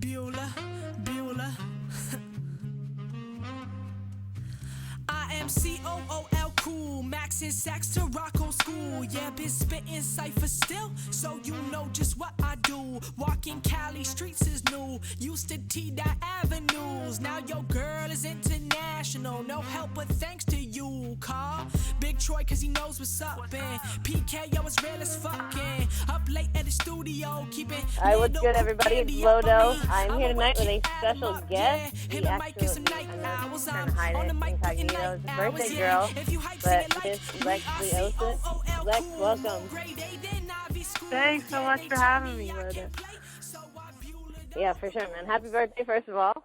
Beulah, Beulah. I am COOL cool, Max and Sax to rock on school. Yeah, been spitting cipher still, so you know just what I do. Walking Cali streets is new, used to T-Dot avenues. Now your girl is international, no help but thanks to you. Call Big Troy cause he knows what's up, and PKO is real as fucking. Up late at the studio, keeping. Alright, what's good everybody? It's LoDo. I'm here tonight with a special guest. We actually trying to hide it incognito. It's a birthday girl, but Miss Lex Leosis. Lex, welcome. Thanks so much for having me, LoDo. Yeah, for sure, man. Happy birthday, first of all.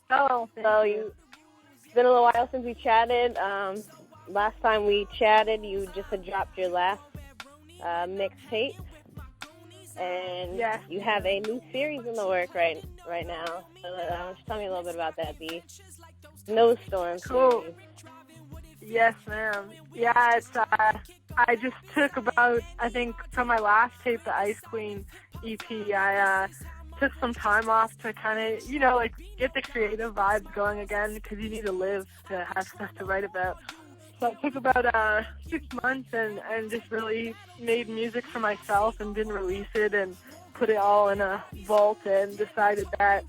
So It's been a little while since we chatted. Last time we chatted, you just had dropped your last mixtape, and you have a new series in the work right now. So just tell me a little bit about that, the Snowstorm series. Yes, ma'am. Yeah, it's I just took about, I think, from my last tape, the Ice Queen EP, I took some time off to kind of, like, get the creative vibes going again, because you need to live to have stuff to write about. So it took about 6 months and just really made music for myself and didn't release it and put it all in a vault and decided that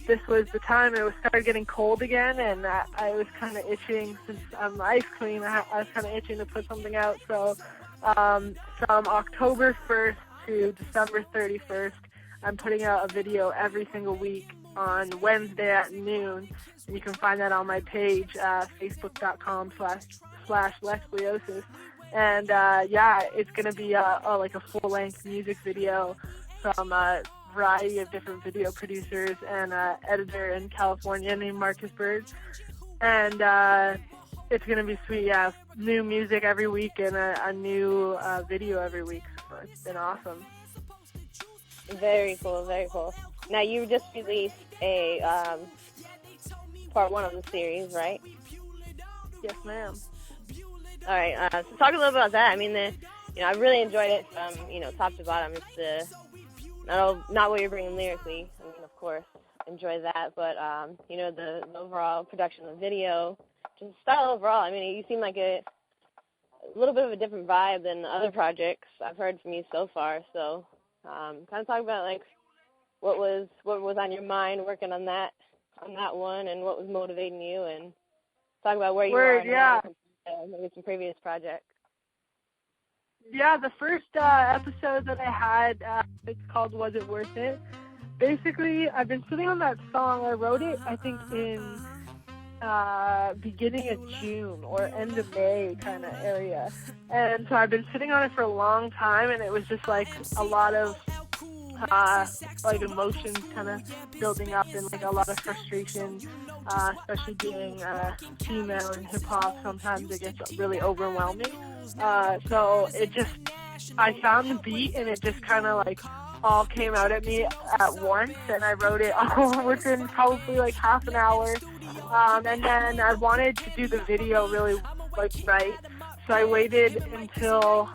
this was the time. It started getting cold again, and I was kind of itching, since I'm the Ice Queen, I was kind of itching to put something out. So from October 1st to December 31st, I'm putting out a video every single week on Wednesday at noon. And you can find that on my page, facebook.com/Lex Leosis. And it's going to be like a full-length music video from a variety of different video producers and an editor in California named Marcus Bird. And it's going to be sweet, yeah. New music every week and a new video every week. So it's been awesome. Very cool, very cool. Now, you just released a part 1 of the series, right? Yes, ma'am. All right, so talk a little bit about that. I mean, I really enjoyed it from, top to bottom. It's not what you're bringing lyrically. I mean, of course, enjoy that. But, the overall production of the video, just style overall. I mean, you seem like a little bit of a different vibe than other projects I've heard from you so far. So, kind of talk about, like, what was on your mind working on that one, and what was motivating you, and talk about where you are now, maybe some previous projects. Yeah, the first episode that I had, it's called Was It Worth It? Basically, I've been sitting on that song. I wrote it, I think, in beginning of June or end of May kind of area. And so I've been sitting on it for a long time, and it was just like a lot of like emotions kind of building up, and like a lot of frustration, especially being female in hip-hop. Sometimes it gets really overwhelming. So I found the beat, and it just kind of like all came out at me at once, and I wrote it all within probably like half an hour. And then I wanted to do the video really like right, so I waited until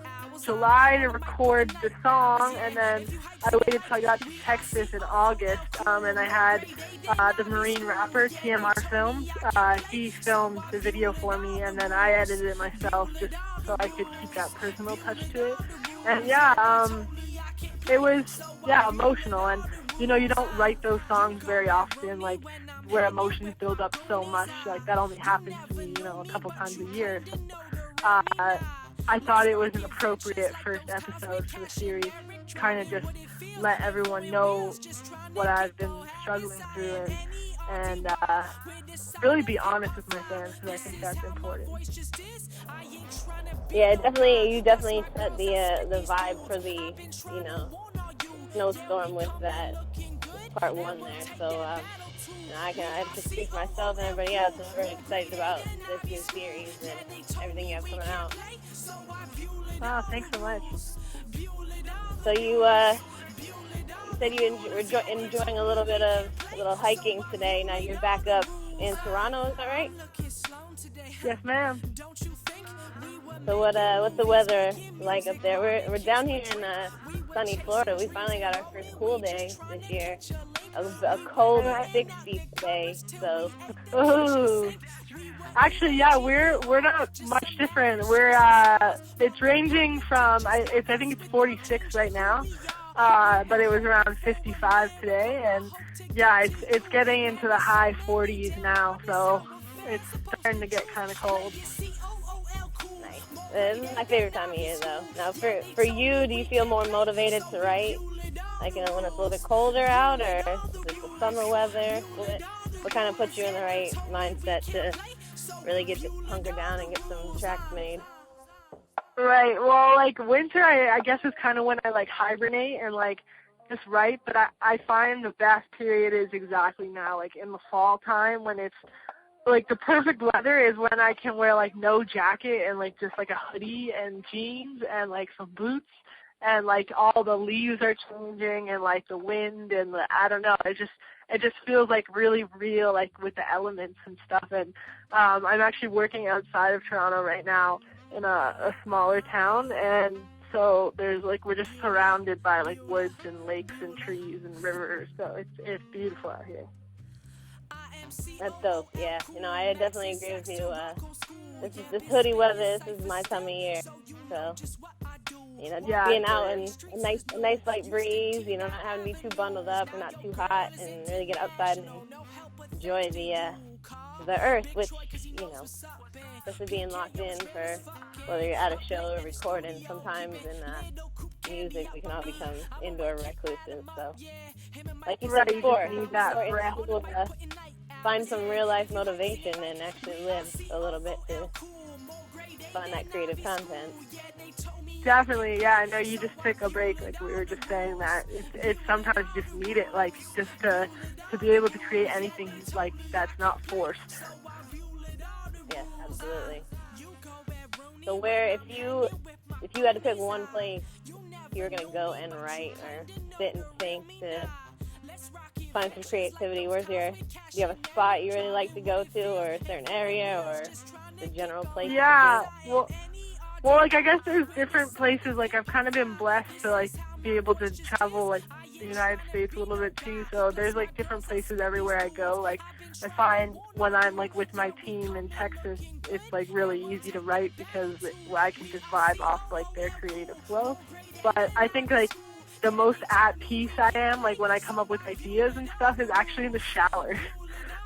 July to record the song, and then I waited till I got to Texas in August, and I had the Marine rapper TMR Films. He filmed the video for me, and then I edited it myself just so I could keep that personal touch to it. And it was emotional, and you don't write those songs very often, like where emotions build up so much. Like that only happens to me, a couple times a year. So, I thought it was an appropriate first episode for the series, kind of just let everyone know what I've been struggling through, and really be honest with my fans, because I think that's important. Yeah, you definitely set the vibe for the Snowstorm with that part 1 there. So I have to speak for myself and everybody else. I'm very excited about this new series and everything you have coming out. Wow, thanks so much. So you said you were enjoying a little hiking today. Now you're back up in Toronto, is that right? Yes, ma'am. So what's the weather like up there? We're down here in sunny Florida. We finally got our first cool day this year. A cold 60 today. So. Ooh. Actually, yeah, we're not much different. It's ranging from I think it's 46 right now, but it was around 55 today, and yeah, it's getting into the high 40s now, so it's starting to get kind of cold. Nice. This is my favorite time of year, though. Now, for you, do you feel more motivated to write, like when it's a little bit colder out, or is it the summer weather? What kind of puts you in the right mindset to really get to hunker down and get some tracks made? Right. Well, like winter, I guess is kind of when I like hibernate and like just write. But I find the best period is exactly now, like in the fall time when it's like the perfect weather is when I can wear like no jacket and like just like a hoodie and jeans and like some boots. And like all the leaves are changing and like the wind and I don't know, it just feels like really real, like with the elements and stuff. And I'm actually working outside of Toronto right now in a smaller town, and so there's like we're just surrounded by like woods and lakes and trees and rivers, so it's beautiful out here. That's dope. Yeah, I definitely agree with you. This hoodie weather. This is my time of year, so. Being out in a nice light breeze, not having to be too bundled up or not too hot, and really get outside and enjoy the earth, which, especially being locked in for whether you're at a show or recording, sometimes in music we can all become indoor recluses. So, like you said before, it's cool to find some real life motivation and actually live a little bit to find that creative content. Definitely, yeah. I know you just took a break, like we were just saying that. It's sometimes you just need it, like just to be able to create anything like that's not forced. Yeah, absolutely. So if you had to pick one place you were gonna go and write or sit and think to find some creativity, do you have a spot you really like to go to, or a certain area, or the general place? Yeah, well, like, I guess there's different places. Like, I've kind of been blessed to, like, be able to travel, like, the United States a little bit, too. So there's, like, different places everywhere I go. Like, I find when I'm, like, with my team in Texas, it's, like, really easy to write because I can just vibe off, like, their creative flow. But I think, like, the most at peace I am, like, when I come up with ideas and stuff is actually in the shower.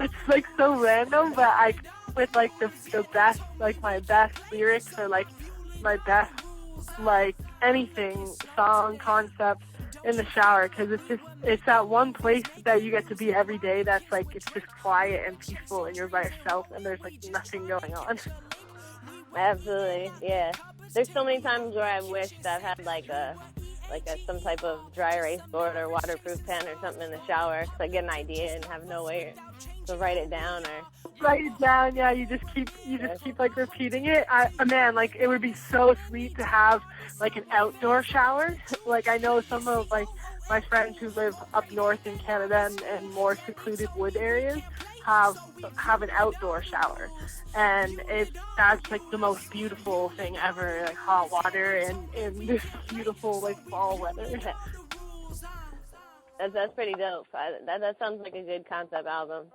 It's, like, so random, but I with, like, the best, like, my best lyrics or, like, my best, like, anything, song, concept in the shower, because it's that one place that you get to be every day that's, like, it's just quiet and peaceful and you're by yourself and there's, like, nothing going on. Absolutely, yeah. There's so many times where I wished I've had, some type of dry erase board or waterproof pen or something in the shower, because I get an idea and have no way to write it down or... Write it down, yeah. You just keep like repeating it. Man, like it would be so sweet to have like an outdoor shower. Like I know some of like my friends who live up north in Canada and more secluded wood areas have an outdoor shower, and that's like the most beautiful thing ever. Like hot water and in this beautiful like fall weather. That's pretty dope. That sounds like a good concept album.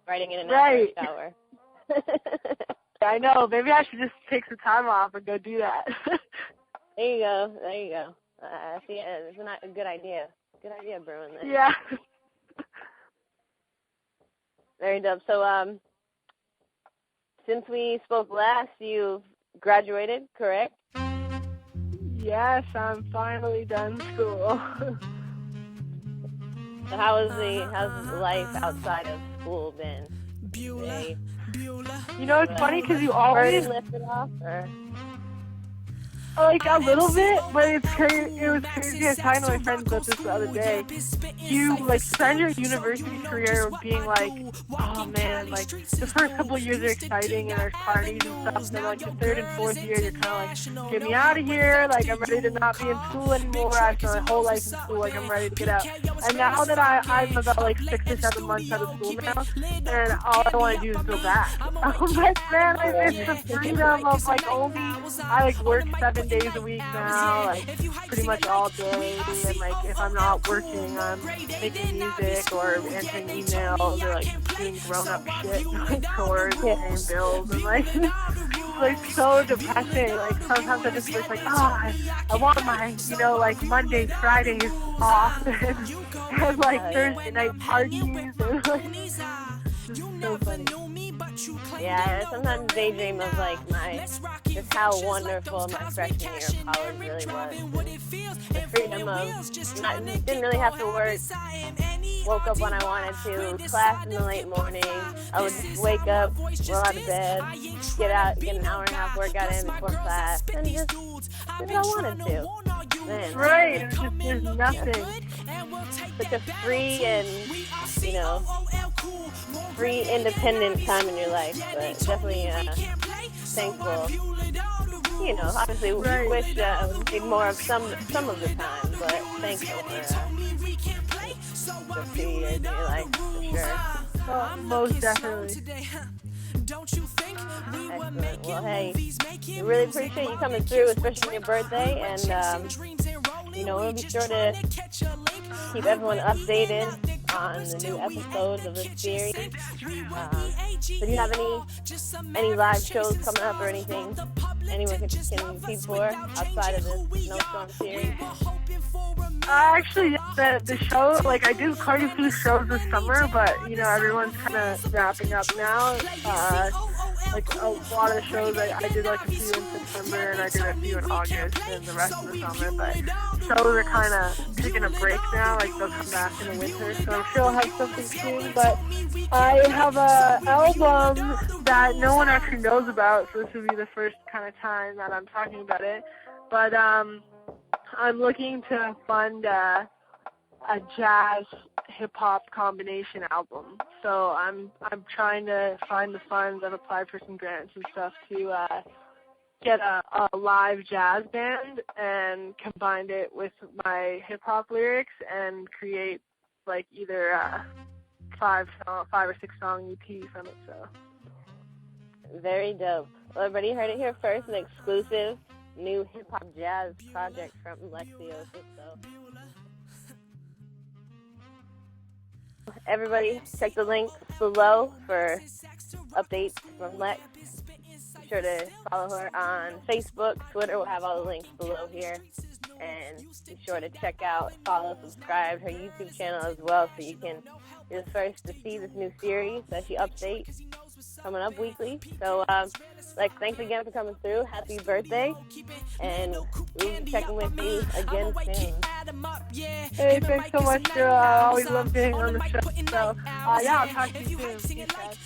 Writing in an outdoor shower. I know. Maybe I should just take some time off and go do that. There you go. See, it's a good idea. Good idea, brewing there. Yeah. Very dope. So, since we spoke last, you've graduated, correct? Yes, I'm finally done school. So how's life outside of school been? You know, it's funny because you always lifted off, or? Like a little bit, but it's crazy. It was crazy. I was talking to my friends about this the other day. You like spend your university career being like, oh man, like the first couple of years are exciting and there's parties and stuff. And then like the third and fourth year, you're kind of like, get me out of here. Like I'm ready to not be in school anymore. I've spent my whole life in school. Like I'm ready to get out. And now that I'm about like 6 or 7 months out of school now, and all I want to do is go back. I'm like, man, it's the freedom of like I like work 7 days a week now, like pretty much all day, and like if I'm not working, I'm making music or answering emails or like doing grown-up shit, like chores, paying bills, and like it's like so depressing. Like sometimes I just wish like, I want my, like Mondays, Fridays off, and like Thursday night parties, and like it's so funny. Yeah, I sometimes daydream of like just how wonderful my freshman year of college really was. The freedom of didn't really have to work. Woke up when I wanted to. Class in the late morning. I would just wake up, roll out of bed, get an hour and a half workout in before class, and just do what I wanted to. Man. Right, there's nothing. Such a free and free, independent time in your life, but definitely thankful. Obviously we wish we did more of some of the time, but thankful for the 2 years in your life, for sure. Oh, most definitely. Excellent. Well, hey, we really appreciate you coming through, especially on your birthday, and we'll be sure to keep everyone updated on the new episodes of this series. So do you have any live shows coming up or anything anyone can keep for outside of the Snowstorm series? Actually, the show, like I did quite a few shows this summer, but everyone's kind of wrapping up now. Like a lot of the shows, I did like a few in September and I did a few in August and the rest of the summer, but shows are kind of taking a break now, like they'll come back in the winter, so I'm sure I'll have something soon. But I have an album that no one actually knows about, so this will be the first kind of time that I'm talking about it, but I'm looking to fund a jazz hip-hop combination album. So I'm trying to find the funds. I've applied for some grants and stuff to get a live jazz band and combine it with my hip-hop lyrics and create like either a 5 or 6 song EP from it. So very dope. Well, everybody heard it here first, an exclusive new hip-hop jazz project from Lex Leosis. So everybody check the links below for updates from Lex. Be sure to follow her on Facebook, Twitter. We'll have all the links below here. And be sure to check out, follow, subscribe to her YouTube channel as well, so you can be the first to see this new series that she updates coming up weekly. So, Lex, thanks again for coming through. Happy birthday. And we'll be checking with you again soon. Hey, thanks so much. I always love being on the show. So, yeah, I'll talk to you soon. Peace, guys.